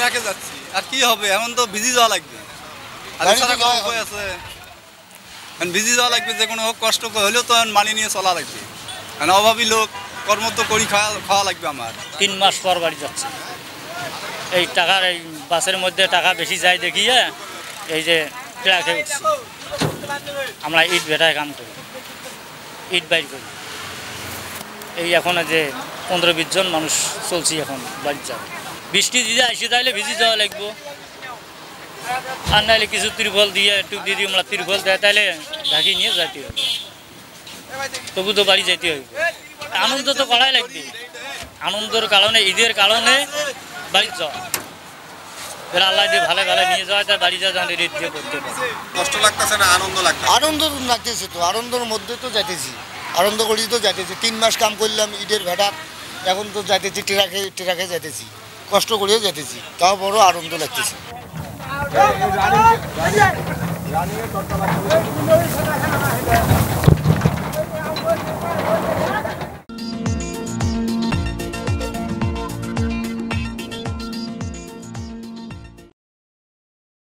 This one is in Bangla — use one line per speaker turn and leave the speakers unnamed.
ট্রাকে যাচ্ছি। আর কি হবে, এখন তো ভিজি যাওয়া লাগবে। আর এছাড়া কোনো উপায় আছে? ভিজি যাওয়া লাগবে, যে কোনো হোক, কষ্ট হলেও তো মানি নিয়ে চলা লাগবে। মানে অভাবী লোক, কর্ম তো করি খাওয়া লাগবে আমার।
3 মাস পর বাড়ি যাচ্ছে। এই টাকার এই বাসের মধ্যে টাকা বেশি যায় দেখিয়ে এই যে ট্রাকে উঠছি। আমরা ইট ভেটায় কাম করি, ইট বাইর করি। এই এখন যে 15-20 জন মানুষ চলছি, এখন বাড়ি যাবে। বৃষ্টি দিয়ে আসি তাইলে ভিজি যাওয়া লাগবো। আর নাহলে কিছু ত্রিফল দিয়ে একটু যদি আমরা ত্রিফল দেয় তাহলে ঢাকি নিয়ে যেতে হবে, তবু তো বাড়ি যেতে হবে। আনন্দ তো করাই লাগবে। আনন্দের কারণে, ঈদের কারণে বাড়ি যাওয়া। এরা আল্লাহ দিয়ে ভালো ভালো নিয়ে যাওয়া যায়, বাড়ি যাওয়া ঈদ দিয়ে করতে পারে।
কষ্ট লাগতেছে না আনন্দ লাগতেছে?
আনন্দ লাগতেছে তো, আনন্দের মধ্যে তো যাইতেছি, আনন্দ করি তো যাইতেছি। 3 মাস কাম করলাম ঈদের ভেড়াত, এখন তো যাইতেছি ট্রাকে যাইতেছি, কষ্ট করেও যাইতেছি, তাও বড় আনন্দ লাগতেছে।